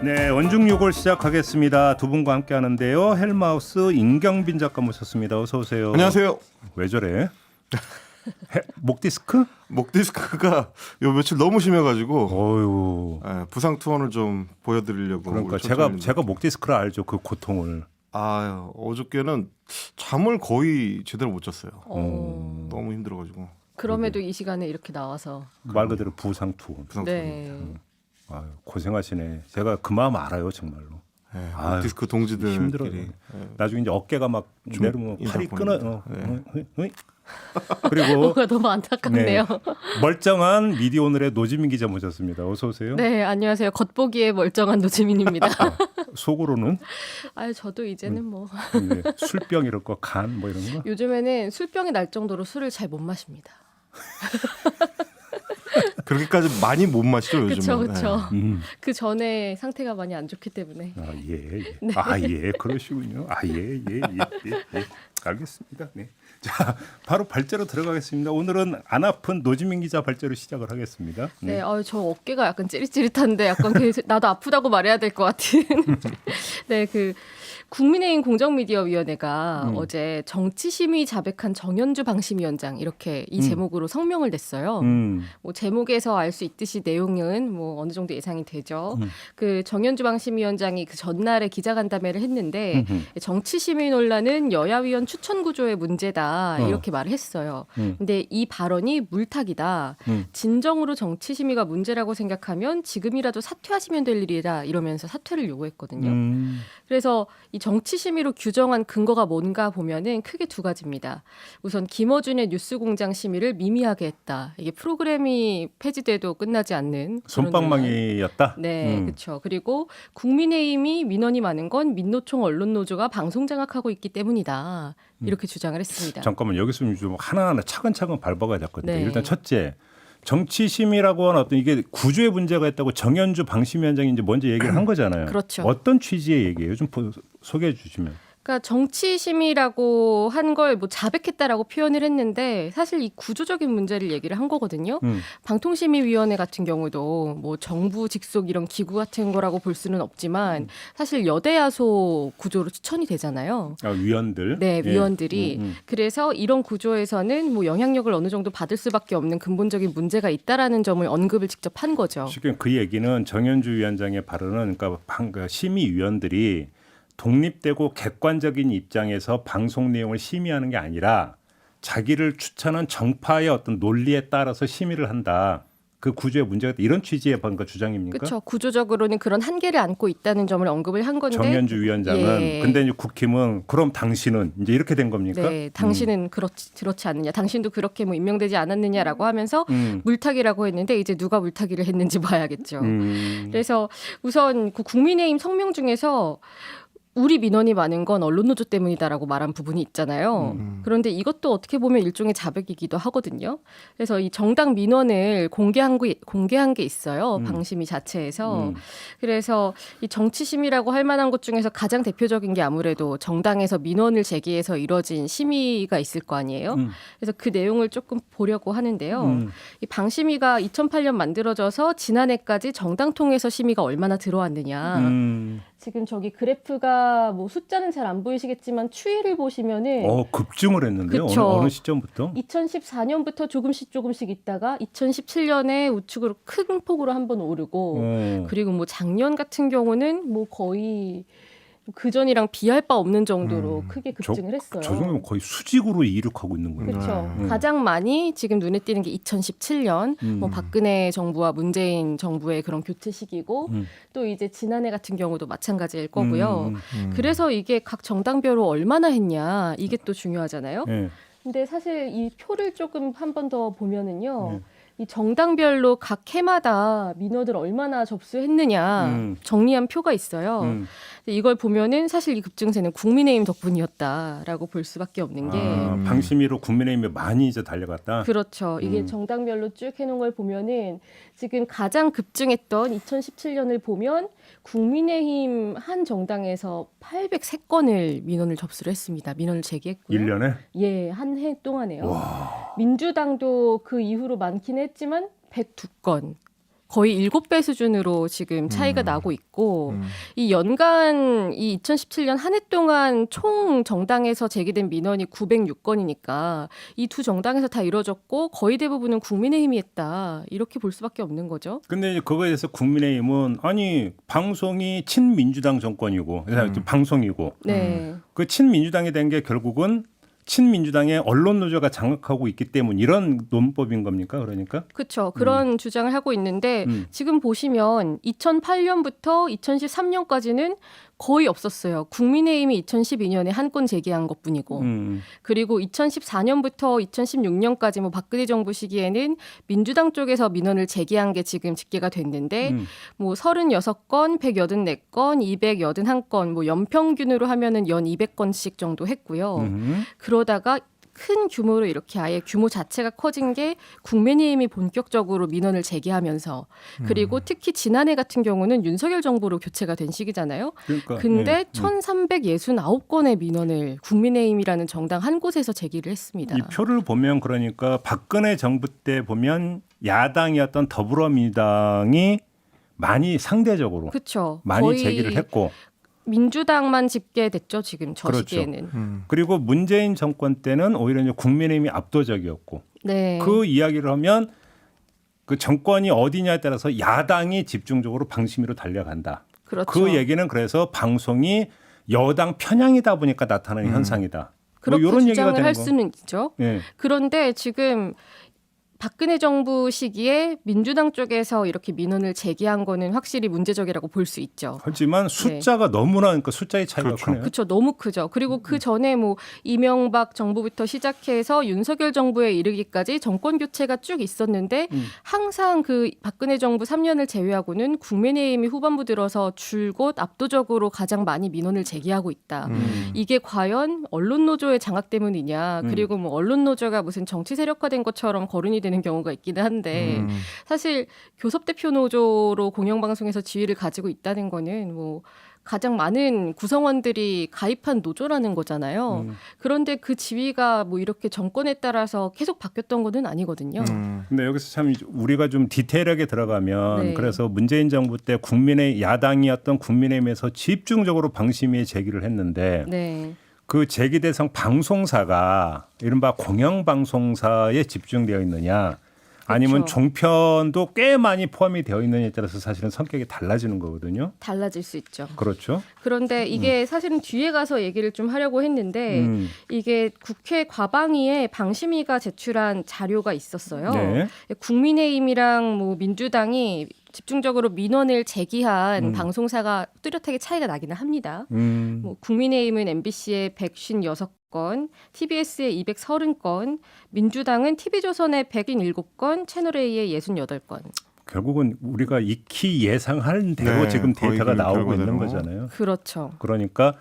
네, 원중요골 시작하겠습니다. 두 분과 함께 하는데요. 헬마우스 임경빈 작가 모셨습니다. 어서 오세요. 안녕하세요. 왜 저래? 목 디스크? 목 디스크가 요 며칠 너무 심해가지고 어유. 부상 투혼을 좀 보여드리려고. 그러니까 제가 목 디스크를 알죠. 그 고통을. 어저께는 잠을 거의 제대로 못 잤어요. 너무 힘들어가지고. 그럼에도 이 시간에 이렇게 나와서 말 그대로 부상 투혼. 부상 네. 아유, 고생하시네. 제가 그 마음 알아요, 정말로. 투혼. 아유, 목 디스크 동지들끼리. 힘들어요. 나중에 이제 어깨가 막 내려오면 팔이 끊어. 그리고 뭐가 너무 안타깝네요. 멀쩡한 미디어 오늘의 노지민 기자 모셨습니다. 어서 오세요. 네, 안녕하세요. 겉보기에 멀쩡한 노지민입니다. 속으로는 아유, 저도 이제는 뭐 네, 술병 이런 거, 간 뭐 이런 거. 요즘에는 술병이 날 정도로 술을 잘 못 마십니다. 그렇게까지 많이 못 마시죠 요즘은. 그렇죠. 그 전에 상태가 많이 안 좋기 때문에. 아, 예. 네. 아, 예. 그러시군요. 아, 예. 알겠습니다. 네. 자, 바로 발제로 들어가겠습니다. 오늘은 안 아픈 노지민 기자 발제로 시작을 하겠습니다. 네, 저 어깨가 약간 찌릿찌릿한데 약간 나도 아프다고 말해야 될 것 같은. 네, 국민의힘 공정미디어위원회가 어제 정치심의 자백한 정연주 방심위원장 이렇게 이 제목으로 성명을 냈어요. 뭐 제목에서 알 수 있듯이 내용은 뭐 어느 정도 예상이 되죠. 그 정연주 방심위원장이 그 전날에 기자간담회를 했는데 정치심의 논란은 여야위원 추천 구조의 문제다 이렇게 말을 했어요. 근데 이 발언이 물타기다. 진정으로 정치심의가 문제라고 생각하면 지금이라도 사퇴하시면 될 일이라 이러면서 사퇴를 요구했거든요. 그래서 이 정치심의로 규정한 근거가 뭔가 보면은 크게 두 가지입니다. 우선 김어준의 뉴스공장 심의를 미미하게 했다. 이게 프로그램이 폐지돼도 끝나지 않는 솜방망이였다. 네, 그렇죠. 그리고 국민의힘이 민원이 많은 건 민노총 언론노조가 방송 장악하고 있기 때문이다. 이렇게 주장을 했습니다. 잠깐만 여기서 좀 하나하나 차근차근 밟아가야 될 것 같아요. 네. 일단 첫째. 정치심이라고 하는 어떤 이게 구조의 문제가 있다고 정연주 방심위원장이 이제 먼저 얘기를 한 거잖아요. 그렇죠. 어떤 취지의 얘기예요? 좀 소개해 주시면. 그러니까 정치심의라고 한 걸 뭐 자백했다라고 표현을 했는데 사실 이 구조적인 문제를 얘기를 한 거거든요. 방통심의위원회 같은 경우도 뭐 정부 직속 이런 기구 같은 거라고 볼 수는 없지만 사실 여대야소 구조로 추천이 되잖아요. 위원들. 네, 예. 위원들이. 그래서 이런 구조에서는 뭐 영향력을 어느 정도 받을 수밖에 없는 근본적인 문제가 있다라는 점을 언급을 직접 한 거죠. 쉽게 그 얘기는 정연주 위원장의 발언은 그러니까 심의위원들이 독립되고 객관적인 입장에서 방송 내용을 심의하는 게 아니라 자기를 추천한 정파의 어떤 논리에 따라서 심의를 한다. 그 구조의 문제가 있다. 이런 취지의 뭔가 주장입니까? 그렇죠. 구조적으로는 그런 한계를 안고 있다는 점을 언급을 한 건데. 정연주 위원장은 예. 근데 이제 국힘은 그럼 당신은 이제 이렇게 된 겁니까? 네, 당신은 그렇지 않느냐, 당신도 그렇게 뭐 임명되지 않았느냐라고 하면서 물타기라고 했는데 이제 누가 물타기를 했는지 봐야겠죠. 그래서 우선 그 국민의힘 성명 중에서 우리 민원이 많은 건 언론노조 때문이다라고 말한 부분이 있잖아요. 그런데 이것도 어떻게 보면 일종의 자백이기도 하거든요. 그래서 이 정당 민원을 공개한 게 있어요. 방심위 자체에서. 그래서 이 정치심의라고 할 만한 것 중에서 가장 대표적인 게 아무래도 정당에서 민원을 제기해서 이뤄진 심의가 있을 거 아니에요. 그래서 그 내용을 조금 보려고 하는데요. 이 방심위가 2008년 만들어져서 지난해까지 정당 통해서 심의가 얼마나 들어왔느냐. 지금 저기 그래프가 뭐 숫자는 잘 안 보이시겠지만 추이를 보시면은 급증을 했는데요. 그쵸. 어느 시점부터? 2014년부터 조금씩 있다가 2017년에 우측으로 큰 폭으로 한번 오르고 그리고 뭐 작년 같은 경우는 뭐 거의 그 전이랑 비할 바 없는 정도로 크게 급증을 했어요. 저 정도면 거의 수직으로 이륙하고 있는 거예요. 그렇죠. 가장 많이 지금 눈에 띄는 게 2017년 뭐 박근혜 정부와 문재인 정부의 그런 교체 시기고 또 이제 지난해 같은 경우도 마찬가지일 거고요. 그래서 이게 각 정당별로 얼마나 했냐 이게 또 중요하잖아요. 네. 근데 사실 이 표를 조금 한 번 더 보면은요. 이 정당별로 각 해마다 민원을 얼마나 접수했느냐 정리한 표가 있어요. 근데 이걸 보면은 사실 이 급증세는 국민의힘 덕분이었다라고 볼 수밖에 없는 게 방심위로 국민의힘이 많이 이제 달려갔다. 그렇죠. 이게 정당별로 쭉 해놓은 걸 보면은 지금 가장 급증했던 2017년을 보면 국민의힘 한 정당에서 803건을 민원을 접수를 했습니다. 민원을 제기했고요. 1년에? 예, 한 해 동안에요. 와. 민주당도 그 이후로 많긴 했지만 102건. 거의 7배 수준으로 지금 차이가 나고 있고 이 연간 이 2017년 한 해 동안 총 정당에서 제기된 민원이 906건이니까 이 두 정당에서 다 이뤄졌고 거의 대부분은 국민의힘이 했다. 이렇게 볼 수밖에 없는 거죠. 근데 이제 그거에 대해서 국민의힘은 아니 방송이 친민주당 정권이고 방송이고 네. 그 친민주당이 된 게 결국은 친민주당의 언론 노조가 장악하고 있기 때문 이런 논법인 겁니까? 그러니까 그렇죠. 그런 주장을 하고 있는데 지금 보시면 2008년부터 2013년까지는 거의 없었어요. 국민의힘이 2012년에 한 건 제기한 것뿐이고 그리고 2014년부터 2016년까지 뭐 박근혜 정부 시기에는 민주당 쪽에서 민원을 제기한 게 지금 집계가 됐는데 뭐 36건, 184건, 281건 뭐 연평균으로 하면은 연 200건씩 정도 했고요. 그러다가 큰 규모로 이렇게 아예 규모 자체가 커진 게 국민의힘이 본격적으로 민원을 제기하면서 그리고 특히 지난해 같은 경우는 윤석열 정부로 교체가 된 시기잖아요. 그러니까, 근데 1369건의 민원을 국민의힘이라는 정당 한 곳에서 제기를 했습니다. 이 표를 보면 그러니까 박근혜 정부 때 보면 야당이었던 더불어민주당이 많이 상대적으로 그렇죠. 많이 제기를 했고 민주당만 집계됐죠. 지금 저 그렇죠. 시기에는. 그리고 문재인 정권 때는 오히려 이제 국민의힘이 압도적이었고 네. 그 이야기를 하면 그 정권이 어디냐에 따라서 야당이 집중적으로 방심위로 달려간다. 그렇죠. 그 얘기는 그래서 방송이 여당 편향이다 보니까 나타나는 현상이다. 그렇게 뭐 이런 얘기가 주장을 되는 할 거. 수는 있죠. 예. 그런데 지금 박근혜 정부 시기에 민주당 쪽에서 이렇게 민원을 제기한 거는 확실히 문제적이라고 볼 수 있죠. 하지만 숫자가 너무나 그러니까 숫자의 차이가 그렇죠. 크네요. 그렇죠. 너무 크죠. 그리고 그 전에 뭐 이명박 정부부터 시작해서 윤석열 정부에 이르기까지 정권 교체가 쭉 있었는데 항상 그 박근혜 정부 3년을 제외하고는 국민의힘이 후반부 들어서 줄곧 압도적으로 가장 많이 민원을 제기하고 있다. 이게 과연 언론 노조의 장악 때문이냐. 그리고 뭐 언론 노조가 무슨 정치 세력화된 것처럼 거론이 되는 경우가 있기는 한데 사실 교섭대표 노조로 공영방송에서 지위를 가지고 있다는 거는 뭐 가장 많은 구성원들이 가입한 노조라는 거잖아요. 그런데 그 지위가 뭐 이렇게 정권에 따라서 계속 바뀌었던 거는 아니거든요. 근데 여기서 참 우리가 좀 디테일하게 들어가면 네. 그래서 문재인 정부 때 국민의 야당이었던 국민의힘에서 집중적으로 방심위에 제기를 했는데 네. 그 제기 대상 방송사가 이른바 공영방송사에 집중되어 있느냐 아니면 그렇죠. 종편도 꽤 많이 포함이 되어 있느냐에 따라서 사실은 성격이 달라지는 거거든요. 달라질 수 있죠. 그렇죠. 그런데 이게 사실은 뒤에 가서 얘기를 좀 하려고 했는데 이게 국회 과방위에 방심위가 제출한 자료가 있었어요. 네. 국민의힘이랑 뭐 민주당이 집중적으로 민원을 제기한 방송사가 뚜렷하게 차이가 나기는 합니다. 뭐 국민의힘은 MBC에 156건, TBS에 230건, 민주당은 TV조선에 107건, 채널A에 68건. 결국은 우리가 익히 예상한 대로 네, 지금 거의 데이터가 그 나오고 있는 결과대로. 거잖아요. 그렇죠. 그러니까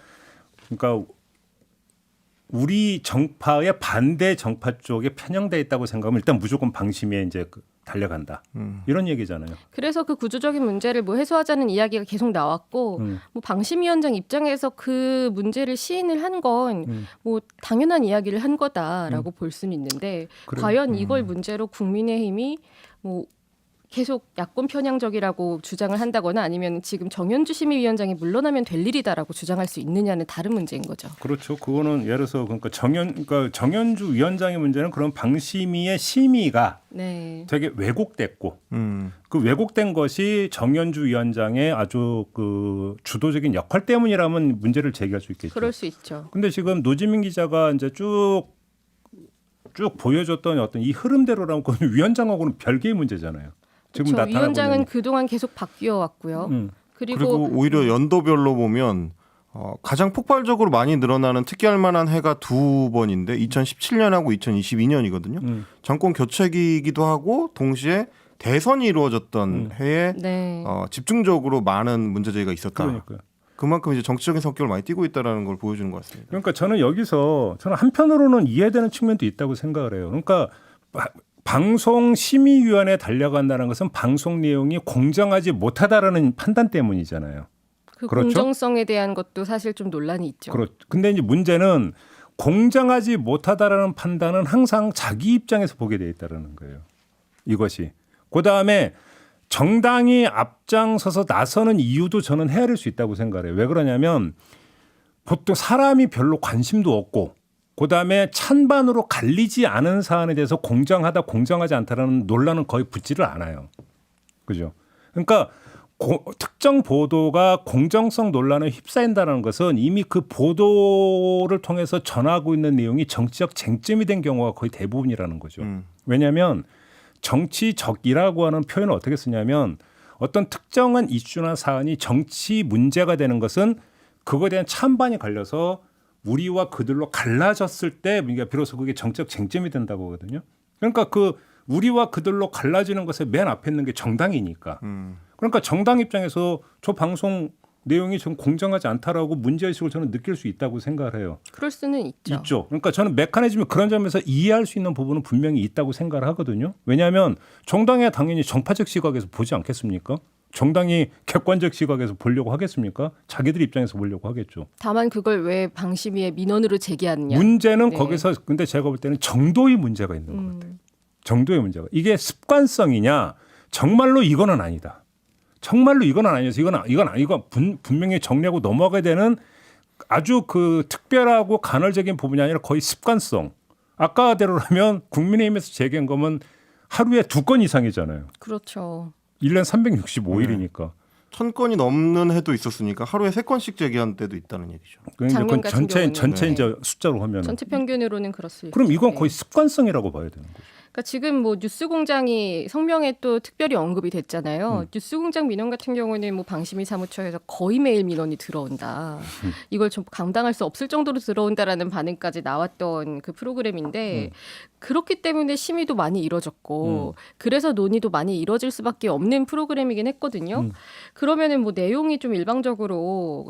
우리 정파의 반대 정파 쪽에 편향돼 있다고 생각하면 일단 무조건 방심위에 이제 달려간다. 이런 얘기잖아요. 그래서 그 구조적인 문제를 뭐 해소하자는 이야기가 계속 나왔고 뭐 방심위원장 입장에서 그 문제를 시인을 한 건 뭐 당연한 이야기를 한 거다라고 볼 수는 있는데 그래. 과연 이걸 문제로 국민의힘이 뭐 계속 야권 편향적이라고 주장을 한다거나 아니면 지금 정현주 심의위원장이 물러나면 될 일이다라고 주장할 수 있느냐는 다른 문제인 거죠. 그렇죠. 그거는 예를 들어서 그러니까 정현주 위원장의 문제는 그런 방심위의 심의가 네. 되게 왜곡됐고 그 왜곡된 것이 정현주 위원장의 아주 그 주도적인 역할 때문이라면 문제를 제기할 수 있겠죠. 그럴 수 있죠. 근데 지금 노지민 기자가 이제 쭉 보여줬던 어떤 이 흐름대로라면 그건 위원장하고는 별개의 문제잖아요. 지금 그렇죠. 나타나고 위원장은 있는. 그동안 계속 바뀌어 왔고요. 그리고 오히려 연도별로 보면 가장 폭발적으로 많이 늘어나는 특기할 만한 해가 두 번인데 2017년하고 2022년이거든요. 정권 교체기이기도 하고 동시에 대선이 이루어졌던 해에 네. 집중적으로 많은 문제 제기가 있었다. 그러니까요. 그만큼 이제 정치적인 성격을 많이 띠고 있다는 걸 보여주는 것 같습니다. 그러니까 저는 여기서 한편으로는 이해되는 측면도 있다고 생각을 해요. 그러니까 방송심의위원회에 달려간다는 것은 방송 내용이 공정하지 못하다라는 판단 때문이잖아요. 그 그렇죠? 공정성에 대한 것도 사실 좀 논란이 있죠. 근데 이제 문제는 공정하지 못하다라는 판단은 항상 자기 입장에서 보게 돼 있다는 거예요. 이것이. 그다음에 정당이 앞장서서 나서는 이유도 저는 헤아릴 수 있다고 생각해요. 왜 그러냐면 보통 사람이 별로 관심도 없고 그다음에 찬반으로 갈리지 않은 사안에 대해서 공정하다 공정하지 않다라는 논란은 거의 붙지를 않아요. 그죠? 그러니까 특정 보도가 공정성 논란에 휩싸인다는 것은 이미 그 보도를 통해서 전하고 있는 내용이 정치적 쟁점이 된 경우가 거의 대부분이라는 거죠. 왜냐하면 정치적이라고 하는 표현을 어떻게 쓰냐면 어떤 특정한 이슈나 사안이 정치 문제가 되는 것은 그거에 대한 찬반이 갈려서 우리와 그들로 갈라졌을 때 비로소 그게 정치적 쟁점이 된다고 하거든요. 그러니까 그 우리와 그들로 갈라지는 것에 맨 앞에 있는 게 정당이니까. 그러니까 정당 입장에서 저 방송 내용이 좀 공정하지 않다라고 문제의식을 저는 느낄 수 있다고 생각을 해요. 그럴 수는 있죠. 있죠. 그러니까 저는 메커니즘이 그런 점에서 이해할 수 있는 부분은 분명히 있다고 생각을 하거든요. 왜냐하면 정당에 당연히 정파적 시각에서 보지 않겠습니까? 정당이 객관적 시각에서 보려고 하겠습니까? 자기들 입장에서 보려고 하겠죠. 다만 그걸 왜 방심위에 민원으로 제기하느냐. 문제는 네. 거기서 근데 제가 볼 때는 정도의 문제가 있는 것 같아요. 정도의 문제가. 이게 습관성이냐 정말로 이거는 아니다. 정말로 이건 아니어서 이건 분명히 정리하고 넘어가야 되는 아주 그 특별하고 간헐적인 부분이 아니라 거의 습관성. 아까대로라면 국민의힘에서 제기한 거면 하루에 2건 이상이잖아요. 그렇죠. 1년 365일이니까. 1000건이 넘는 해도 있었으니까 하루에 3건씩 제기한 때도 있다는 얘기죠. 작년 같은 경우는 전체 네. 이제 숫자로 하면 전체 평균으로는 그렇습니다. 그럼 이건 거의 습관성이라고 봐야 되는 거죠. 그러니까 지금 뭐 뉴스공장이 성명에 또 특별히 언급이 됐잖아요. 뉴스공장 민원 같은 경우는 뭐 방심위 사무처에서 거의 매일 민원이 들어온다. 이걸 좀 감당할 수 없을 정도로 들어온다라는 반응까지 나왔던 그 프로그램인데 그렇기 때문에 심의도 많이 이뤄졌고 그래서 논의도 많이 이뤄질 수밖에 없는 프로그램이긴 했거든요. 그러면은 뭐 내용이 좀 일방적으로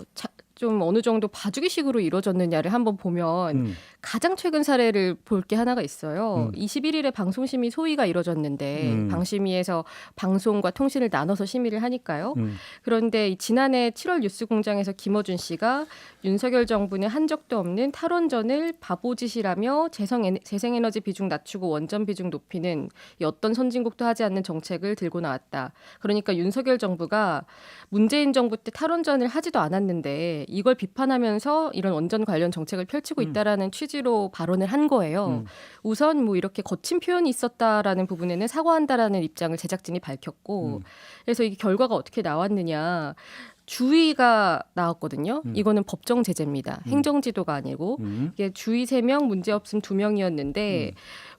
좀 어느 정도 봐주기식으로 이루어졌느냐를 한번 보면 가장 최근 사례를 볼 게 하나가 있어요. 21일에 방송심의 소위가 이루어졌는데 방심위에서 방송과 통신을 나눠서 심의를 하니까요. 그런데 지난해 7월 뉴스공장에서 김어준 씨가 윤석열 정부는 한 적도 없는 탈원전을 바보짓이라며 재생에너지 비중 낮추고 원전 비중 높이는 이 어떤 선진국도 하지 않는 정책을 들고 나왔다. 그러니까 윤석열 정부가 문재인 정부 때 탈원전을 하지도 않았는데 이걸 비판하면서 이런 원전 관련 정책을 펼치고 있다라는 취지로 발언을 한 거예요. 우선 뭐 이렇게 거친 표현이 있었다라는 부분에는 사과한다라는 입장을 제작진이 밝혔고 그래서 이게 결과가 어떻게 나왔느냐. 주의가 나왔거든요. 이거는 법정 제재입니다. 행정지도가 아니고 이게 주의 3명, 문제없음 2명이었는데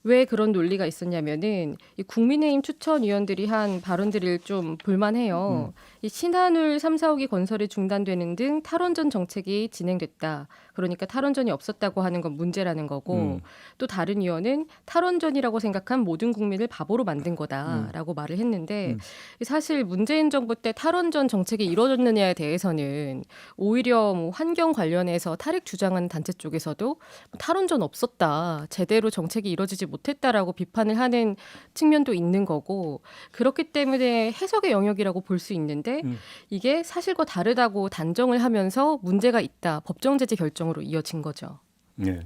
왜 그런 논리가 있었냐면은 이 국민의힘 추천위원들이 한 발언들을 좀 볼만해요. 이 신한울 3, 4호기 건설이 중단되는 등 탈원전 정책이 진행됐다. 그러니까 탈원전이 없었다고 하는 건 문제라는 거고 또 다른 위원은 탈원전이라고 생각한 모든 국민을 바보로 만든 거다라고 말을 했는데 사실 문재인 정부 때 탈원전 정책이 이루어졌느냐에 대해서는 오히려 뭐 환경 관련해서 탈핵 주장하는 단체 쪽에서도 탈원전 없었다. 제대로 정책이 이루어지지 못했다라고 비판을 하는 측면도 있는 거고 그렇기 때문에 해석의 영역이라고 볼 수 있는데 이게 사실과 다르다고 단정을 하면서 문제가 있다. 법정 제재 결정으로 이어진 거죠. 네.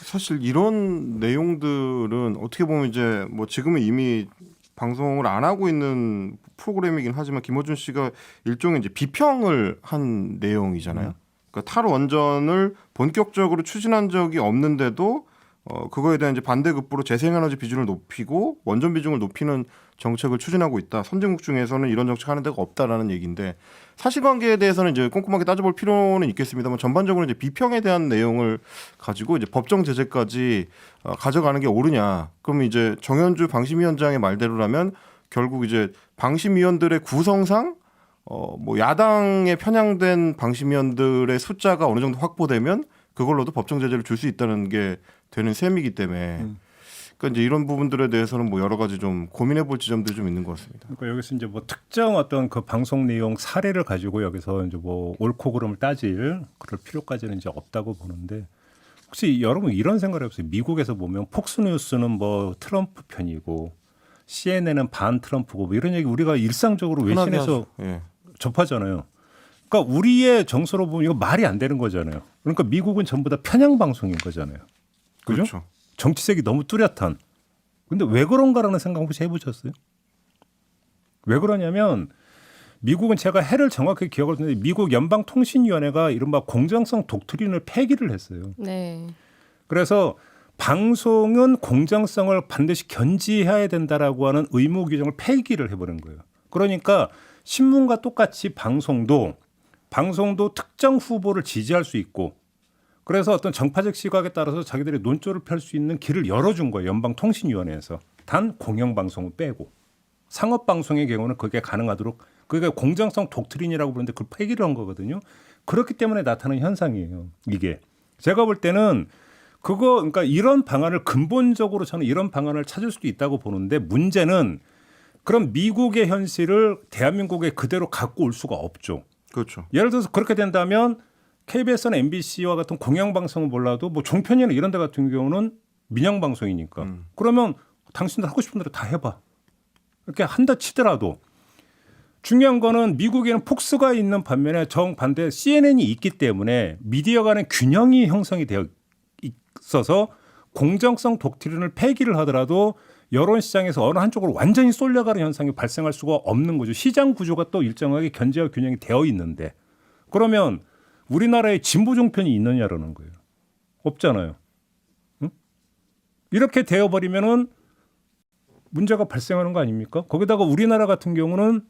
사실 이런 내용들은 어떻게 보면 이제 뭐 지금은 이미 방송을 안 하고 있는 프로그램이긴 하지만 김어준 씨가 일종의 이제 비평을 한 내용이잖아요. 그러니까 탈원전을 본격적으로 추진한 적이 없는데도 그거에 대한 이제 반대급부로 재생에너지 비중을 높이고 원전 비중을 높이는 정책을 추진하고 있다. 선진국 중에서는 이런 정책하는 데가 없다라는 얘기인데 사실관계에 대해서는 이제 꼼꼼하게 따져볼 필요는 있겠습니다만 전반적으로 이제 비평에 대한 내용을 가지고 이제 법정 제재까지 가져가는 게 옳으냐? 그러면 이제 정현주 방심위원장의 말대로라면 결국 이제 방심위원들의 구성상 뭐 야당에 편향된 방심위원들의 숫자가 어느 정도 확보되면 그걸로도 법정 제재를 줄 수 있다는 게 되는 셈이기 때문에 그러니까 이제 이런 부분들에 대해서는 뭐 여러 가지 좀 고민해볼 지점들이 좀 있는 것 같습니다. 그러니까 여기서 이제 뭐 특정 어떤 그 방송 내용 사례를 가지고 여기서 이제 뭐 옳고 그름을 따질 그럴 필요까지는 이제 없다고 보는데 혹시 여러분 이런 생각을 해보세요. 미국에서 보면 폭스뉴스는 뭐 트럼프 편이고 CNN은 반 트럼프고 뭐 이런 얘기 우리가 일상적으로 외신에서 예. 접하잖아요. 그러니까 우리의 정서로 보면 이거 말이 안 되는 거잖아요. 그러니까 미국은 전부 다 편향 방송인 거잖아요. 그죠? 그렇죠. 정치색이 너무 뚜렷한. 근데 왜 그런가라는 생각 혹시 해보셨어요? 왜 그러냐면 미국은 제가 해를 정확히 기억을 하는데 미국 연방통신위원회가 이른바 공정성 독트린을 폐기를 했어요. 네. 그래서 방송은 공정성을 반드시 견지해야 된다라고 하는 의무 규정을 폐기를 해버린 거예요. 그러니까 신문과 똑같이 방송도 특정 후보를 지지할 수 있고 그래서 어떤 정파적 시각에 따라서 자기들이 논조를 펼 수 있는 길을 열어준 거예요. 연방통신위원회에서. 단 공영방송을 빼고 상업방송의 경우는 그게 가능하도록 그게 공정성 독트린이라고 부르는데 그걸 폐기를 한 거거든요. 그렇기 때문에 나타나는 현상이에요. 이게. 제가 볼 때는 그러니까 이런 방안을 근본적으로 저는 이런 방안을 찾을 수도 있다고 보는데 문제는 그럼 미국의 현실을 대한민국에 그대로 갖고 올 수가 없죠. 그렇죠. 예를 들어서 그렇게 된다면 KBS나 MBC와 같은 공영방송은 몰라도 뭐 종편이나 이런 데 같은 경우는 민영방송이니까 그러면 당신들 하고 싶은 대로 다 해봐. 이렇게 한다 치더라도 중요한 거는 미국에는 폭스가 있는 반면에 정반대 CNN이 있기 때문에 미디어 간의 균형이 형성이 되어 있어서 공정성 독트린을 폐기를 하더라도 여론시장에서 어느 한쪽으로 완전히 쏠려가는 현상이 발생할 수가 없는 거죠. 시장 구조가 또 일정하게 견제와 균형이 되어 있는데 그러면 우리나라에 진보 종편이 있느냐라는 거예요. 없잖아요. 응? 이렇게 되어버리면은 문제가 발생하는 거 아닙니까? 거기다가 우리나라 같은 경우는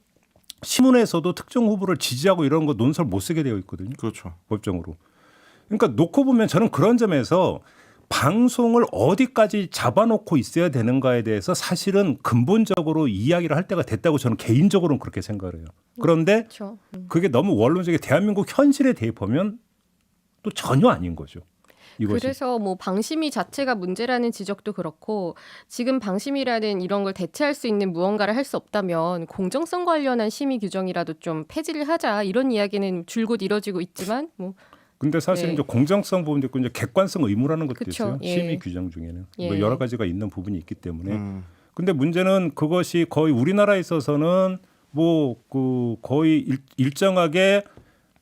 신문에서도 특정 후보를 지지하고 이런 거 논설 못 쓰게 되어 있거든요. 그렇죠. 법정으로. 그러니까 놓고 보면 저는 그런 점에서 방송을 어디까지 잡아놓고 있어야 되는가에 대해서 사실은 근본적으로 이야기를 할 때가 됐다고 저는 개인적으로는 그렇게 생각을 해요. 그런데 그렇죠. 그게 너무 원론적인 대한민국 현실에 대입하면 또 전혀 아닌 거죠. 이것이. 그래서 뭐 방심위 자체가 문제라는 지적도 그렇고 지금 방심이라는 이런 걸 대체할 수 있는 무언가를 할 수 없다면 공정성 관련한 심의 규정이라도 좀 폐지를 하자 이런 이야기는 줄곧 이뤄지고 있지만 뭐 근데 사실 네. 이제 공정성 부분도 있고 이제 객관성 의무라는 것도 그쵸. 있어요. 예. 심의 규정 중에는 예. 뭐 여러 가지가 있는 부분이 있기 때문에. 근데 문제는 그것이 거의 우리나라에 있어서는 뭐 그 거의 일정하게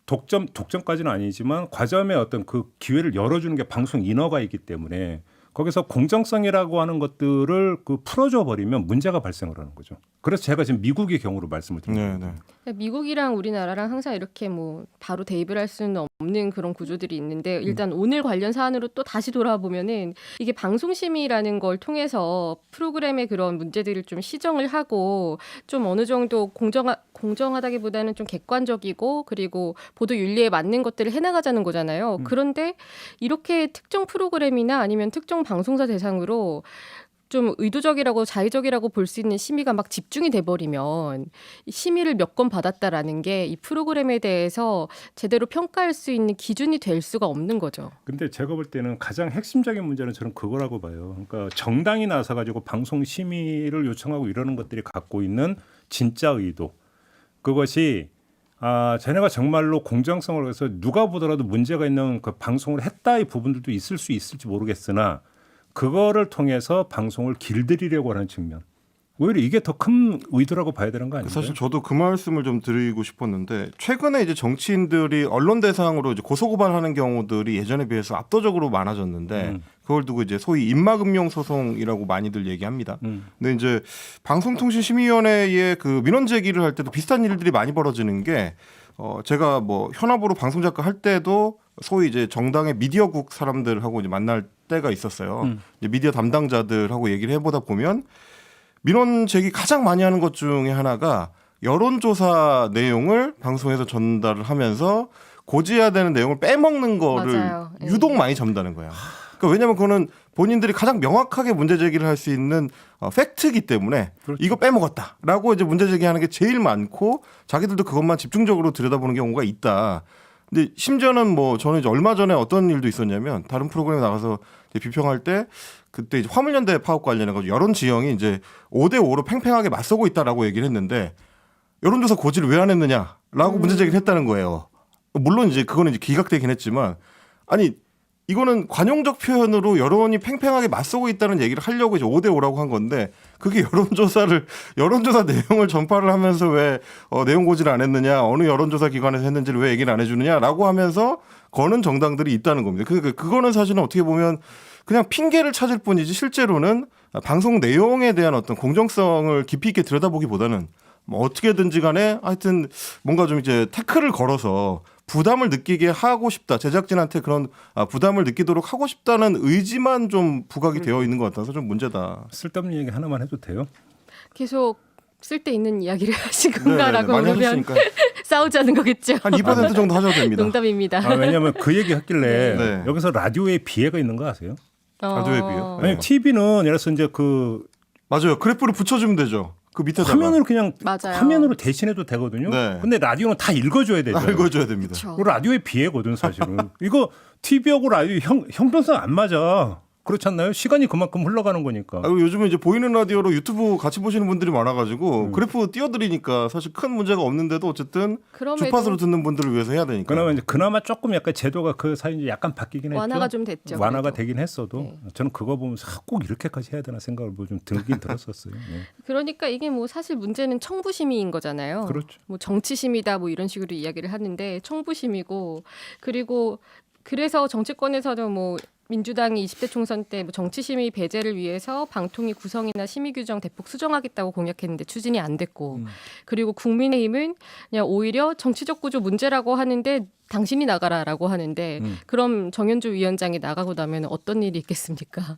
독점까지는 아니지만 과점의 어떤 그 기회를 열어주는 게 방송 인허가 있기 때문에 거기서 공정성이라고 하는 것들을 그 풀어줘 버리면 문제가 발생을 하는 거죠. 그래서 제가 지금 미국의 경우로 말씀을 드립니다. 네, 네. 미국이랑 우리나라랑 항상 이렇게 뭐 바로 대입을 할 수는 없는 그런 구조들이 있는데 일단 오늘 관련 사안으로 또 다시 돌아보면은 이게 방송심의라는 걸 통해서 프로그램의 그런 문제들을 좀 시정을 하고 좀 어느 정도 공정하다기보다는 좀 객관적이고 그리고 보도 윤리에 맞는 것들을 해나가자는 거잖아요. 그런데 이렇게 특정 프로그램이나 아니면 특정 방송사 대상으로 좀 의도적이라고 자의적이라고 볼 수 있는 심의가 막 집중이 돼버리면 심의를 몇 건 받았다라는 게 이 프로그램에 대해서 제대로 평가할 수 있는 기준이 될 수가 없는 거죠. 근데 제가 볼 때는 가장 핵심적인 문제는 저는 그거라고 봐요. 그러니까 정당이 나서 가지고 방송 심의를 요청하고 이러는 것들이 갖고 있는 진짜 의도. 그것이 쟤네가 정말로 공정성을 위해서 누가 보더라도 문제가 있는 그 방송을 했다의 부분들도 있을 수 있을지 모르겠으나 그거를 통해서 방송을 길들이려고 하는 측면. 오히려 이게 더 큰 의도라고 봐야 되는 거 아닌가요? 사실 저도 그 말씀을 좀 드리고 싶었는데 최근에 이제 정치인들이 언론 대상으로 이제 고소고발하는 경우들이 예전에 비해서 압도적으로 많아졌는데 그걸 두고 이제 소위 입막음용 소송이라고 많이들 얘기합니다. 근데 이제 방송통신심의위원회에 그 민원 제기를 할 때도 비슷한 일들이 많이 벌어지는 게 제가 뭐 현업으로 방송 작가 할 때도 소위 이제 정당의 미디어국 사람들하고 이제 만날 때가 있었어요. 이제 미디어 담당자들하고 얘기를 해보다 보면 민원 제기 가장 많이 하는 것 중에 하나가 여론조사 내용을 방송에서 전달을 하면서 고지해야 되는 내용을 빼먹는 거를 맞아요. 유독 많이 전다는 거야. 그러니까 왜냐하면 그거는 본인들이 가장 명확하게 문제 제기를 할 수 있는 팩트이기 때문에 그렇죠. 이거 빼먹었다라고 이제 문제 제기하는 게 제일 많고 자기들도 그것만 집중적으로 들여다보는 경우가 있다. 근데 심지어는 뭐 저는 이제 얼마 전에 어떤 일도 있었냐면 다른 프로그램에 나가서 이제 비평할 때 그때 이제 화물연대 파업 관련해가지고 여론 지형이 이제 5대5로 팽팽하게 맞서고 있다라고 얘기를 했는데 여론조사 고지를 왜 안 했느냐라고 문제 제기를 했다는 거예요. 물론 이제 그거는 이제 기각되긴 했지만 아니 이거는 관용적 표현으로 여론이 팽팽하게 맞서고 있다는 얘기를 하려고 이제 5대5라고 한 건데 그게 여론조사 내용을 전파를 하면서 왜 내용 고지를 안 했느냐 어느 여론조사 기관에서 했는지를 왜 얘기를 안 해주느냐라고 하면서 거는 정당들이 있다는 겁니다. 그거는 사실은 어떻게 보면 그냥 핑계를 찾을 뿐이지 실제로는 방송 내용에 대한 어떤 공정성을 깊이 있게 들여다보기보다는 뭐 어떻게든지 간에 하여튼 뭔가 좀 이제 태클을 걸어서 부담을 느끼게 하고 싶다. 제작진한테 그런 부담을 느끼도록 하고 싶다는 의지만 좀 부각이 되어 있는 것 같아서 좀 문제다. 쓸데없는 얘기 하나만 해도 돼요? 계속 쓸데있는 이야기를 하신 네네네, 건가라고 많이 그러면 하셨으니까 싸우자는 거겠죠. 한 2% 정도 하셔도 됩니다. 농담입니다. 왜냐하면 그 얘기 했길래 네. 여기서 라디오에 비애가 있는 거 아세요? 라디오에 비해요? 아니 TV는 예를 들어서 이제 그 맞아요. 그래프를 붙여주면 되죠. 그 밑에다가. 화면으로 그냥 맞아요. 화면으로 대신해도 되거든요. 네. 근데 라디오는 다 읽어줘야 되죠. 읽어줘야 됩니다. 그렇죠. 그리고 라디오에 비애거든 사실은. 이거 TV하고 라디오 형평성 안 맞아. 그렇지 않나요? 시간이 그만큼 흘러가는 거니까. 그리고 요즘은 이제 보이는 라디오로 유튜브 같이 보시는 분들이 많아가지고 그래프 띄워드리니까 사실 큰 문제가 없는데도 어쨌든 그럼에도 주파수로 듣는 분들을 위해서 해야 되니까. 그나마 이제 그나마 조금 약간 제도가 그 사이 이제 약간 바뀌긴 했죠. 완화가 좀 됐죠. 완화가 그래도. 되긴 했어도 네. 저는 그거 보면서 꼭 이렇게까지 해야 되나 생각을 좀 들긴 들었었어요. 네. 그러니까 이게 뭐 사실 문제는 청부심의인 거잖아요. 그렇죠. 뭐 정치심이다 뭐 이런 식으로 이야기를 하는데 청부심이고 그리고 그래서 정치권에서도 뭐 민주당이 20대 총선 때 뭐 정치심의 배제를 위해서 방통위 구성이나 심의 규정 대폭 수정하겠다고 공약했는데 추진이 안 됐고 그리고 국민의힘은 그냥 오히려 정치적 구조 문제라고 하는데 당신이 나가라라고 하는데 그럼 정현주 위원장이 나가고 나면 어떤 일이 있겠습니까?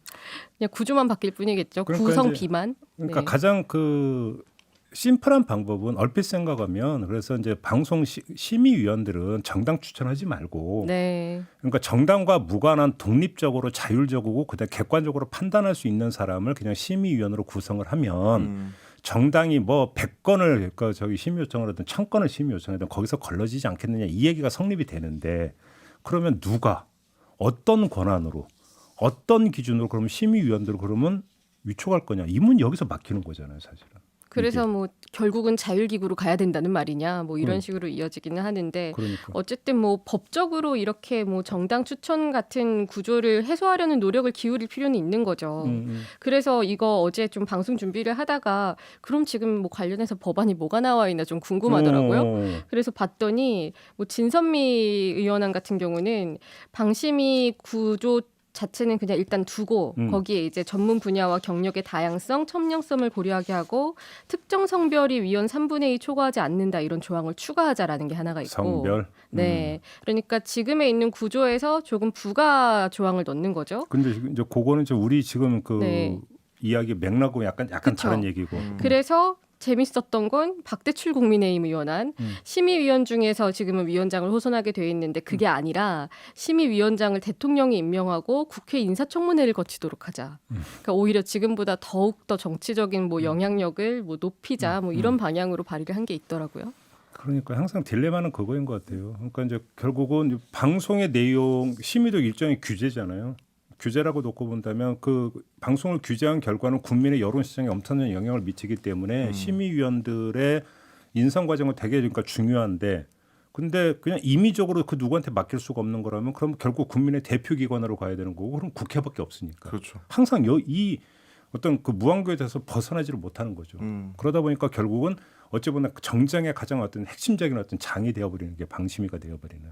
그냥 구조만 바뀔 뿐이겠죠. 그러니까 구성 이제 비만. 그러니까 네. 가장 그 심플한 방법은 얼핏 생각하면 그래서 이제 방송 심의위원들은 정당 추천하지 말고 네. 그러니까 정당과 무관한 독립적으로 자율적이고 그다음 객관적으로 판단할 수 있는 사람을 그냥 심의위원으로 구성을 하면 정당이 뭐 100건을 그 저기 심의 요청을 하든 1000건을 심의 요청하든 거기서 걸러지지 않겠느냐 이 얘기가 성립이 되는데 그러면 누가 어떤 권한으로 어떤 기준으로 그러면 심의위원들을 그러면 위촉할 거냐 이 문 여기서 막히는 거잖아요 사실은. 그래서 뭐 결국은 자율기구로 가야 된다는 말이냐 뭐 이런 식으로 이어지기는 하는데 그러니까. 어쨌든 뭐 법적으로 이렇게 뭐 정당 추천 같은 구조를 해소하려는 노력을 기울일 필요는 있는 거죠. 그래서 이거 어제 좀 방송 준비를 하다가 그럼 지금 뭐 관련해서 법안이 뭐가 나와 있나 좀 궁금하더라고요. 그래서 봤더니 뭐 진선미 의원안 같은 경우는 방심위 구조 자체는 그냥 일단 두고 거기에 이제 전문 분야와 경력의 다양성, 청량성을 고려하게 하고 특정 성별이 위원 3분의 2 초과하지 않는다 이런 조항을 추가하자라는 게 하나가 있고 성별. 네. 그러니까 지금에 있는 구조에서 조금 부가 조항을 넣는 거죠. 근데 이제 그거는 이제 우리 지금 그 네. 이야기 맥락하고 약간 그쵸. 다른 얘기고. 그래서 재밌었던 건 박대출 국민의힘 의원안 심의위원 중에서 지금은 위원장을 호선하게 돼 있는데 그게 아니라 심의위원장을 대통령이 임명하고 국회 인사청문회를 거치도록 하자. 그러니까 오히려 지금보다 더욱 더 정치적인 뭐 영향력을 뭐 높이자 뭐 이런 방향으로 발의를 한 게 있더라고요. 그러니까 항상 딜레마는 그거인 것 같아요. 그러니까 이제 결국은 방송의 내용 심의도 일종의 규제잖아요. 규제라고 놓고 본다면 그 방송을 규제한 결과는 국민의 여론 시장에 엄청난 영향을 미치기 때문에 심의위원들의 인선 과정은 되게 그러니까 중요한데 근데 그냥 임의적으로 그 누구한테 맡길 수가 없는 거라면 그럼 결국 국민의 대표 기관으로 가야 되는 거고 그럼 국회밖에 없으니까 그렇죠. 항상 이 어떤 그 무한궤에 대해서 벗어나지를 못하는 거죠. 그러다 보니까 결국은 어찌 보면 정쟁의 가장 어떤 핵심적인 어떤 장이 되어버리는 게 방심위가 되어버리는.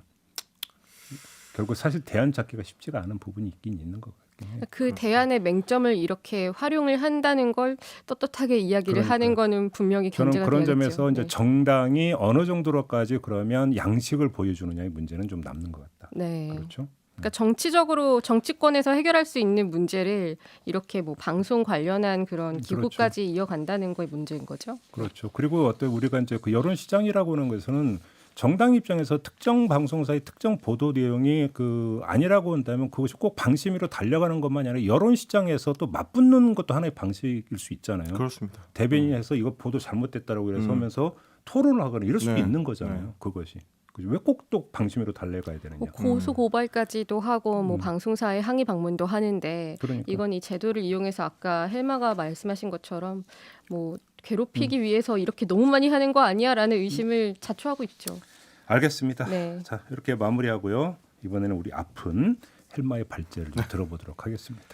결국 사실 대안 찾기가 쉽지가 않은 부분이 있긴 있는 것 같긴 해요. 그 대안의 맹점을 이렇게 활용을 한다는 걸 떳떳하게 이야기를 그러니까요. 하는 거는 분명히 저는 견제가 그런 돼야겠죠. 점에서 이제 네. 정당이 어느 정도로까지 그러면 양식을 보여주느냐의 문제는 좀 남는 것 같다. 네. 그렇죠? 그러니까 정치적으로 정치권에서 해결할 수 있는 문제를 이렇게 뭐 방송 관련한 그런 기구까지 이어간다는 거의 문제인 거죠. 그렇죠. 그리고 어떤 우리가 이제 그 여론 시장이라고 하는 것은 정당 입장에서 특정 방송사의 특정 보도 내용이 그 아니라고 한다면 그것이 꼭 방심위로 달려가는 것만이 아니라 여론 시장에서 또 맞붙는 것도 하나의 방식일 수 있잖아요. 그렇습니다. 대변인이 해서 이거 보도 잘못됐다라고 그래서 하면서 토론을 하거나 이럴 수도 네. 있는 거잖아요. 그것이. 왜 꼭 또 방심위로 달려가야 되느냐. 뭐 고소 고발까지도 하고 뭐 방송사에 항의 방문도 하는데 그러니까. 이건 이 제도를 이용해서 아까 헬마가 말씀하신 것처럼 뭐 괴롭히기 위해서 이렇게 너무 많이 하는 거 아니야라는 의심을 자초하고 있죠. 알겠습니다. 네. 자 이렇게 마무리하고요. 이번에는 우리 아픈 헬마의 발제를 좀 들어보도록 하겠습니다.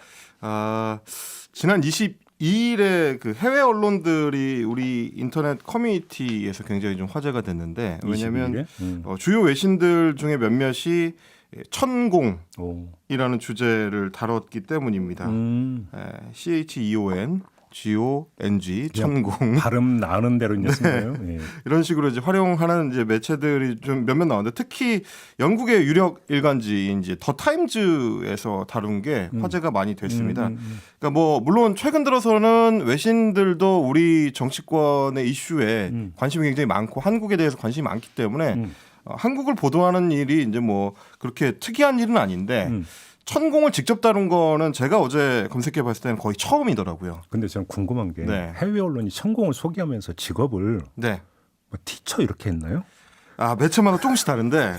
지난 22일에 그 해외 언론들이 우리 인터넷 커뮤니티에서 굉장히 좀 화제가 됐는데 왜냐하면 22일에? 주요 외신들 중에 몇몇이 천공이라는 오. 주제를 다뤘기 때문입니다. CHEON GONG 천공 발음 나는 대로 이제 쓴 거예요. 예. 이런 식으로 이제 활용하는 이제 매체들이 좀 몇몇 나왔는데 특히 영국의 유력 일간지인 이제 더 타임즈에서 다룬 게 화제가 많이 됐습니다. 그러니까 뭐 물론 최근 들어서는 외신들도 우리 정치권의 이슈에 관심이 굉장히 많고 한국에 대해서 관심이 많기 때문에 한국을 보도하는 일이 이제 뭐 그렇게 특이한 일은 아닌데 천공을 직접 다룬 거는 제가 어제 검색해 봤을 때는 거의 처음이더라고요. 근데 저는 궁금한 게 네. 해외 언론이 천공을 소개하면서 직업을 네. 뭐 티처 이렇게 했나요? 아, 매체마다 조금씩 다른데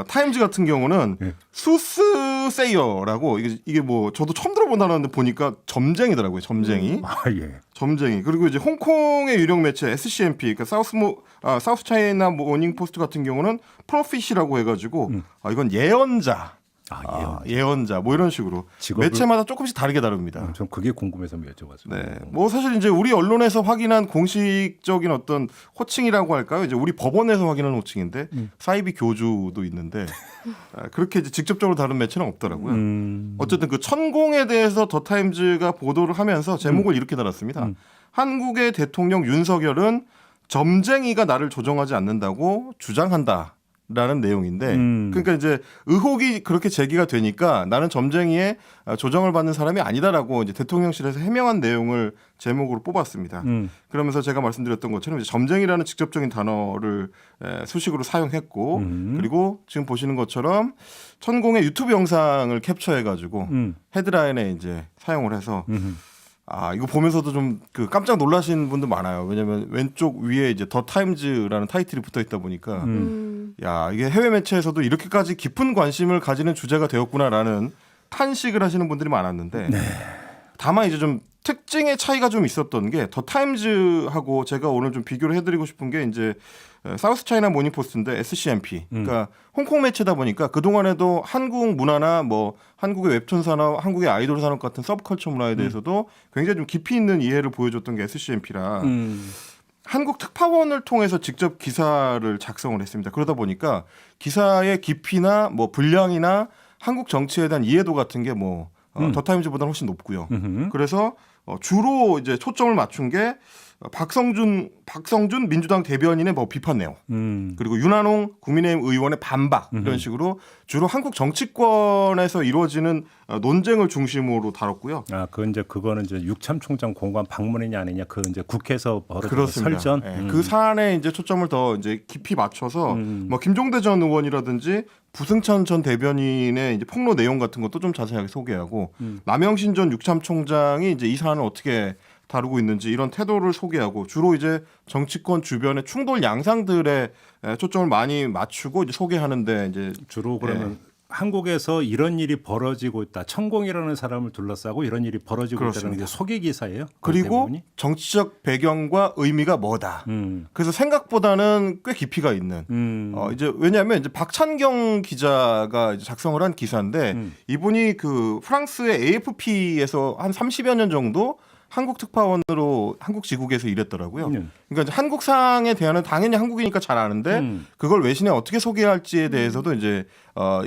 타임즈 같은 경우는 네. 수스세이어라고 이게 뭐 저도 처음 들어본 단어인데 보니까 점쟁이더라고요. 점쟁이. 아 예. 점쟁이. 그리고 이제 홍콩의 유력 매체 SCMP, 그러니까 사우스 차이나 모닝 포스트 같은 경우는 프로핏이라고 해가지고 이건 예언자. 예언자 뭐 이런 식으로 직업을- 매체마다 조금씩 다르게 다릅니다. 전 그게 궁금해서 여쭤봤어요. 네, 뭐 사실 이제 우리 언론에서 확인한 공식적인 어떤 호칭이라고 할까요? 이제 우리 법원에서 확인한 호칭인데 사이비 교주도 있는데 그렇게 이제 직접적으로 다른 매체는 없더라고요. 어쨌든 그 천공에 대해서 더 타임즈가 보도를 하면서 제목을 이렇게 달았습니다. 한국의 대통령 윤석열은 점쟁이가 나를 조정하지 않는다고 주장한다. 라는 내용인데 그러니까 이제 의혹이 그렇게 제기가 되니까 나는 점쟁이의 조정을 받는 사람이 아니다라고 이제 대통령실에서 해명한 내용을 제목으로 뽑았습니다. 그러면서 제가 말씀드렸던 것처럼 이제 점쟁이라는 직접적인 단어를 수식으로 사용했고 그리고 지금 보시는 것처럼 천공의 유튜브 영상을 캡처해가지고 헤드라인에 이제 사용을 해서 이거 보면서도 좀 그 깜짝 놀라신 분들 많아요. 왜냐하면 왼쪽 위에 이제 더 타임즈라는 타이틀이 붙어 있다 보니까 야 이게 해외 매체에서도 이렇게까지 깊은 관심을 가지는 주제가 되었구나라는 탄식을 하시는 분들이 많았는데 다만 이제 좀 특징의 차이가 좀 있었던 게 더 타임즈하고 제가 오늘 좀 비교를 해드리고 싶은 게 이제 사우스 차이나 모닝 포스트인데 SCMP 그러니까 홍콩 매체다 보니까 그 동안에도 한국 문화나 뭐 한국의 웹툰 산업, 한국의 아이돌 산업 같은 서브컬처 문화에 대해서도 굉장히 좀 깊이 있는 이해를 보여줬던 게 SCMP라 한국 특파원을 통해서 직접 기사를 작성을 했습니다. 그러다 보니까 기사의 깊이나 뭐 분량이나 한국 정치에 대한 이해도 같은 게 뭐 더 타임즈보다는 훨씬 높고요. 그래서 주로 이제 초점을 맞춘 게 박성준 민주당 대변인의 뭐 비판 내용 그리고 윤한홍 국민의힘 의원의 반박 이런 식으로 주로 한국 정치권에서 이루어지는 논쟁을 중심으로 다뤘고요. 그거는 이제 육참 총장 공관 방문이냐 아니냐 그 이제 국회에서 벌어진 그렇습니다. 설전. 네. 그 사안에 이제 초점을 더 이제 깊이 맞춰서 뭐 김종대 전 의원이라든지 부승찬 전 대변인의 이제 폭로 내용 같은 것도 좀 자세하게 소개하고 남영신 전 육참 총장이 이제 이 사안을 어떻게 다루고 있는지 이런 태도를 소개하고 주로 이제 정치권 주변의 충돌 양상들에 초점을 많이 맞추고 이제 소개하는데 이제 주로 그러면 한국에서 이런 일이 벌어지고 있다. 천공이라는 사람을 둘러싸고 이런 일이 벌어지고 있다는 게 소개 기사예요. 그리고 대부분이? 정치적 배경과 의미가 뭐다. 그래서 생각보다는 꽤 깊이가 있는. 이제 왜냐하면 이제 박찬경 기자가 이제 작성을 한 기사인데 이분이 그 프랑스의 AFP에서 한 30여 년 정도 한국 특파원으로 한국 지국에서 일했더라고요. 그러니까 이제 한국상에 대한은 당연히 한국이니까 잘 아는데 그걸 외신에 어떻게 소개할지에 대해서도 이제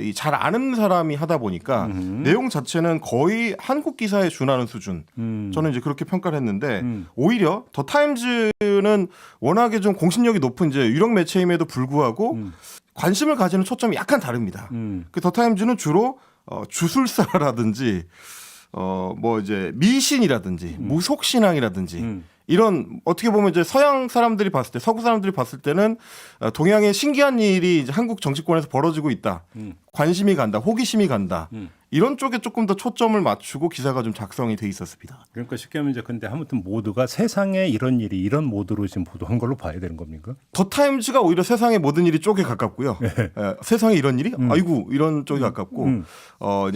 이 잘 아는 사람이 하다 보니까 내용 자체는 거의 한국 기사에 준하는 수준. 저는 이제 그렇게 평가를 했는데 오히려 더 타임즈는 워낙에 좀 공신력이 높은 이제 유력 매체임에도 불구하고 관심을 가지는 초점이 약간 다릅니다. 그 더 타임즈는 주로 주술사라든지 뭐 이제 미신이라든지 무속신앙이라든지 이런 어떻게 보면 이제 서양 사람들이 봤을 때 서구 사람들이 봤을 때는 동양의 신기한 일이 이제 한국 정치권에서 벌어지고 있다. 관심이 간다. 호기심이 간다. 이런 쪽에 조금 더 초점을 맞추고 기사가 좀 작성이 돼 있었습니다. 그러니까 쉽게 하면 이제 근데 아무튼 모두가 세상에 이런 일이 이런 모드로 지금 보도한 걸로 봐야 되는 겁니까? 더 타임즈가 오히려 세상의 모든 일이 쪽에 가깝고요. 세상에 이런 일이? 아이고 이런 쪽에 가깝고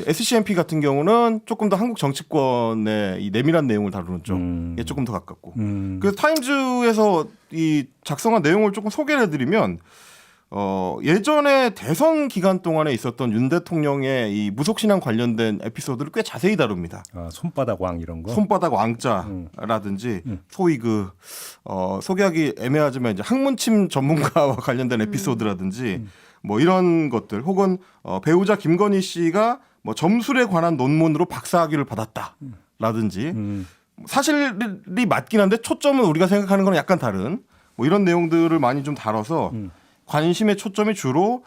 SCMP 같은 경우는 조금 더 한국 정치권의 이 내밀한 내용을 다루는 쪽에 조금 더 가깝고 그래서 타임즈에서 이 작성한 내용을 조금 소개를 해드리면 예전에 대선 기간 동안에 있었던 윤 대통령의 이 무속신앙 관련된 에피소드를 꽤 자세히 다룹니다. 손바닥 왕 이런 거. 손바닥 왕자라든지 소위 그 소개하기 애매하지만 이제 학문침 전문가와 관련된 에피소드라든지 뭐 이런 것들 혹은 배우자 김건희 씨가 뭐 점술에 관한 논문으로 박사학위를 받았다라든지 사실이 맞긴 한데 초점은 우리가 생각하는 거랑 약간 다른 뭐 이런 내용들을 많이 좀 다뤄서 관심의 초점이 주로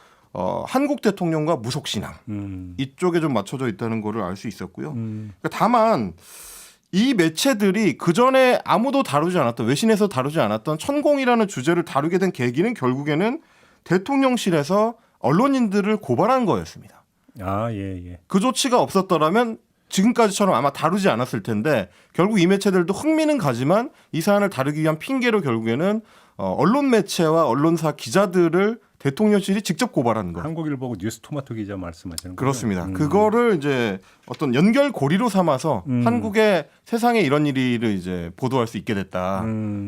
한국 대통령과 무속 신앙 이쪽에 좀 맞춰져 있다는 거를 알 수 있었고요. 그러니까 다만 이 매체들이 그 전에 아무도 다루지 않았던 외신에서 다루지 않았던 천공이라는 주제를 다루게 된 계기는 결국에는 대통령실에서 언론인들을 고발한 거였습니다. 아, 예, 예. 그 조치가 없었더라면 지금까지처럼 아마 다루지 않았을 텐데 결국 이 매체들도 흥미는 가지만 이 사안을 다루기 위한 핑계로 결국에는 언론 매체와 언론사 기자들을 대통령실이 직접 고발하는 거예요. 한국일보 뉴스토마토 기자 말씀하시는 거죠? 그렇습니다. 그거를 이제 어떤 연결고리로 삼아서 한국의 세상에 이런 일을 이제 보도할 수 있게 됐다.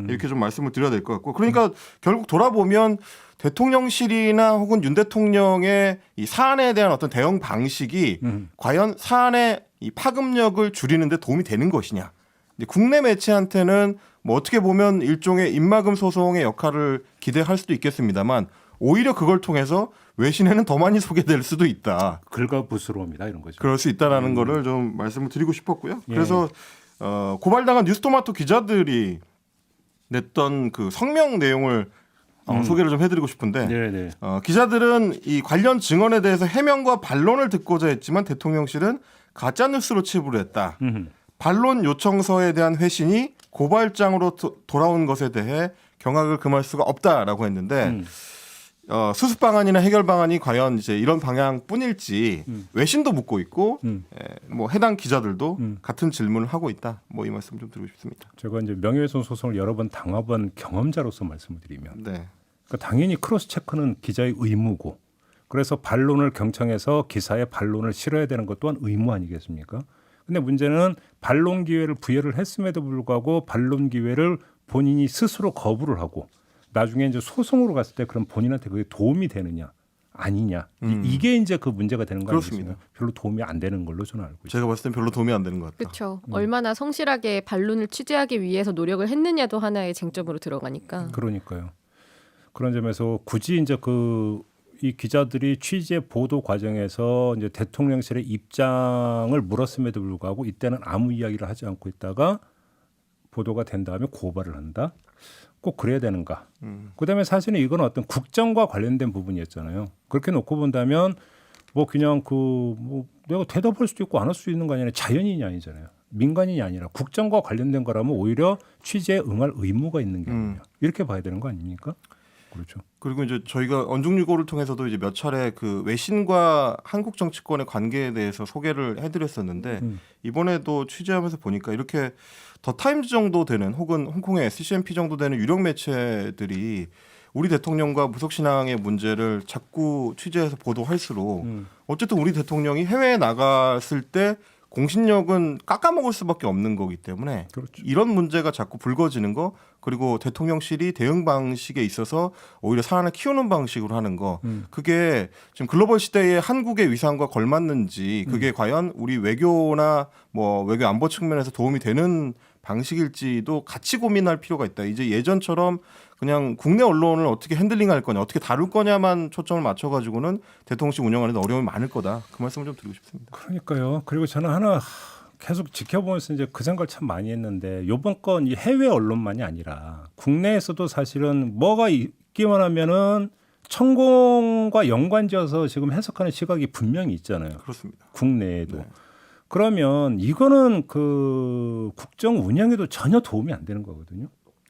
이렇게 좀 말씀을 드려야 될 것 같고 그러니까 결국 돌아보면 대통령실이나 혹은 윤 대통령의 이 사안에 대한 어떤 대응 방식이 과연 사안의 이 파급력을 줄이는 데 도움이 되는 것이냐. 이제 국내 매체한테는 뭐 어떻게 보면 일종의 입막음 소송의 역할을 기대할 수도 있겠습니다만 오히려 그걸 통해서 외신에는 더 많이 소개될 수도 있다. 긁어부스러움이다 이런 거죠. 그럴 수 있다라는 거를 좀 말씀을 드리고 싶었고요. 예. 그래서 고발당한 뉴스토마토 기자들이 냈던 그 성명 내용을 소개를 좀 해드리고 싶은데 네네. 기자들은 이 관련 증언에 대해서 해명과 반론을 듣고자 했지만 대통령실은 가짜 뉴스로 치부를 했다. 반론 요청서에 대한 회신이 고발장으로 돌아온 것에 대해 경악을 금할 수가 없다라고 했는데 수습 방안이나 해결 방안이 과연 이제 이런 방향뿐일지 외신도 묻고 있고 뭐 해당 기자들도 같은 질문을 하고 있다. 뭐 이 말씀 좀 드리고 싶습니다. 제가 이제 명예훼손 소송을 여러 번 당해본 경험자로서 말씀을 드리면, 네, 그러니까 당연히 크로스 체크는 기자의 의무고, 그래서 반론을 경청해서 기사의 반론을 실어야 되는 것 또한 의무 아니겠습니까? 근데 문제는 반론 기회를 부여를 했음에도 불구하고 반론 기회를 본인이 스스로 거부를 하고 나중에 이제 소송으로 갔을 때 그럼 본인한테 그게 도움이 되느냐 아니냐 이게 이제 그 문제가 되는 거 그렇습니다. 아니겠습니까? 별로 도움이 안 되는 걸로 저는 알고 있습니다. 제가 봤을 땐 별로 도움이 안 되는 것 같다. 그렇죠. 얼마나 성실하게 반론을 취재하기 위해서 노력을 했느냐도 하나의 쟁점으로 들어가니까. 그러니까요. 그런 점에서 굳이 이제 이 기자들이 취재 보도 과정에서 이제 대통령실의 입장을 물었음에도 불구하고 이때는 아무 이야기를 하지 않고 있다가 보도가 된 다음에 고발을 한다. 꼭 그래야 되는가? 그다음에 사실은 이건 어떤 국정과 관련된 부분이었잖아요. 그렇게 놓고 본다면 뭐 그냥 뭐 내가 대답할 수도 있고 안 할 수 있는 거 아니라 자연인이 아니잖아요. 민간인이 아니라 국정과 관련된 거라면 오히려 취재에 응할 의무가 있는 게 아니냐. 이렇게 봐야 되는 거 아닙니까? 그렇죠. 그리고 이제 저희가 언중유고를 통해서도 이제 몇 차례 그 외신과 한국 정치권의 관계에 대해서 소개를 해드렸었는데 이번에도 취재하면서 보니까 이렇게 더 타임즈 정도 되는 혹은 홍콩의 SCMP 정도 되는 유력 매체들이 우리 대통령과 무속신앙의 문제를 자꾸 취재해서 보도할수록 어쨌든 우리 대통령이 해외에 나갔을 때 공신력은 깎아먹을 수밖에 없는 거기 때문에 그렇죠. 이런 문제가 자꾸 불거지는 거 그리고 대통령실이 대응 방식에 있어서 오히려 사안을 키우는 방식으로 하는 거 그게 지금 글로벌 시대의 한국의 위상과 걸맞는지 그게 과연 우리 외교나 뭐 외교 안보 측면에서 도움이 되는 방식일지도 같이 고민할 필요가 있다. 이제 예전처럼 그냥 국내 언론을 어떻게 핸들링할 거냐, 어떻게 다룰 거냐만 초점을 맞춰가지고는 대통령실 운영하는 데 어려움이 많을 거다. 그 말씀을 좀 드리고 싶습니다. 그러니까요. 그리고 저는 하나 계속 지켜보면서 이제 그 생각을 참 많이 했는데 이번 건 이 해외 언론만이 아니라 국내에서도 사실은 뭐가 있기만 하면은 천공과 연관지어서 지금 해석하는 시각이 분명히 있잖아요. 그렇습니다. 국내에도. 네. 그러면 이거는 그 국정 운영에도 전혀 도움이 안 되는 거거든요.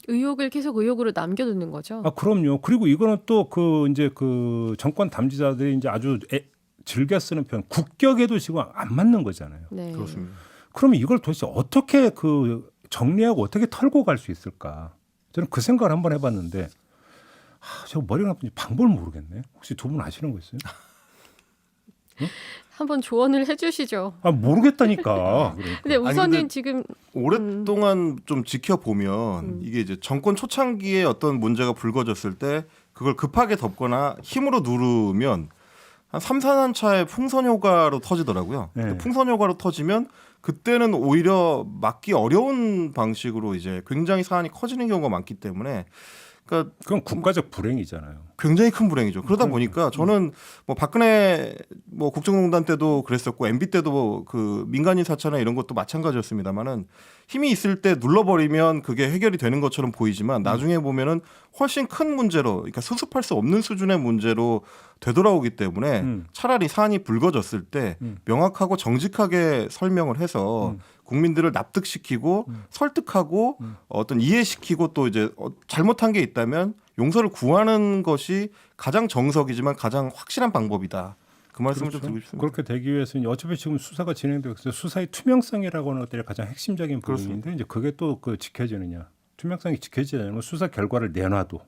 의혹을 계속 의혹으로 남겨두는 거죠. 아, 그럼요. 그리고 이거는 또 이제 정권 담지자들이 이제 아주 즐겨 쓰는 표현, 국격에도 지금 안 맞는 거잖아요. 네. 그렇습니다. 그러면 이걸 도대체 어떻게 정리하고 어떻게 털고 갈 수 있을까? 저는 그 생각을 한번 해봤는데, 저 머리가 나쁜지 방법을 모르겠네. 혹시 두 분 아시는 거 있어요? 한번 조언을 해주시죠. 아, 모르겠다니까. 그러니까. 근데 우선은 근데 지금 오랫동안 좀 지켜보면 이게 이제 정권 초창기에 어떤 문제가 불거졌을 때 그걸 급하게 덮거나 힘으로 누르면 한 3, 4년 차에 풍선 효과로 터지더라고요. 네. 풍선 효과로 터지면 그때는 오히려 막기 어려운 방식으로 이제 굉장히 사안이 커지는 경우가 많기 때문에 그러니까 그건 국가적 불행이잖아요. 굉장히 큰 불행이죠. 그러다 보니까 저는 뭐 박근혜 뭐 국정농단 때도 그랬었고 MB 때도 그 민간인 사찰이나 이런 것도 마찬가지였습니다만은 힘이 있을 때 눌러버리면 그게 해결이 되는 것처럼 보이지만 나중에 보면은 훨씬 큰 문제로, 그러니까 수습할 수 없는 수준의 문제로 되돌아오기 때문에 차라리 사안이 불거졌을 때 명확하고 정직하게 설명을 해서 국민들을 납득시키고 설득하고 어떤 이해시키고 또 이제 잘못한 게 있다면 용서를 구하는 것이 가장 정석이지만 가장 확실한 방법이다. 그 말씀을 좀 드리고 싶습니다. 그렇게 되기 위해서는 어차피 지금 수사가 진행되고 있어서 수사의 투명성이라고 하는 것들이 가장 핵심적인 부분인데 이제 그게 또 그 지켜지느냐. 투명성이 지켜지지 않으면 수사 결과를 내놔도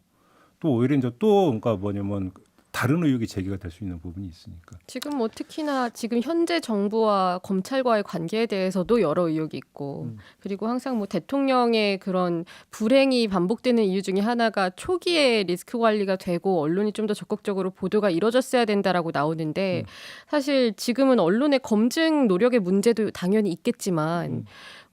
또 오히려 이제 또 그러니까 뭐냐면 다른 의혹이 제기가 될 수 있는 부분이 있으니까. 지금 뭐 특히나 지금 현재 정부와 검찰과의 관계에 대해서도 여러 의혹이 있고 그리고 항상 뭐 대통령의 그런 불행이 반복되는 이유 중에 하나가 초기에 리스크 관리가 되고 언론이 좀 더 적극적으로 보도가 이뤄졌어야 된다라고 나오는데 사실 지금은 언론의 검증 노력의 문제도 당연히 있겠지만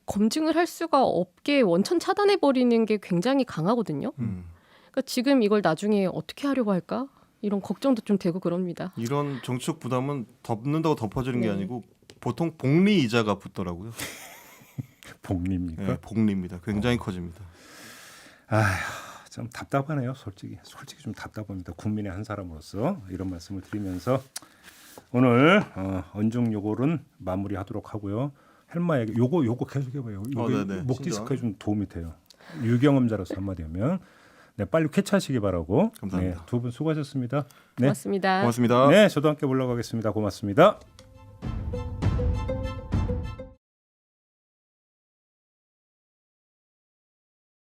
검증을 할 수가 없게 원천 차단해 버리는 게 굉장히 강하거든요. 그러니까 지금 이걸 나중에 어떻게 하려고 할까? 이런 걱정도 좀 되고 그럽니다. 이런 정치적 부담은 덮는다고 덮어지는 게 네. 아니고 보통 복리 이자가 붙더라고요. 복리입니까? 네, 복리입니다. 굉장히 커집니다. 아휴, 좀 답답하네요. 솔직히 좀 답답합니다. 국민의 한 사람으로서 이런 말씀을 드리면서 오늘 언중 요거는 마무리하도록 하고요. 헬마에게 요거 계속 해봐요. 이게 네네. 목 디스크에 좀 도움이 돼요. 유경험자로서 한마디 하면 네, 빨리 쾌차하시기 바라고. 감사합니다. 네, 두 분 수고하셨습니다. 네, 고맙습니다. 고맙습니다. 네, 저도 함께 물러가겠습니다. 고맙습니다.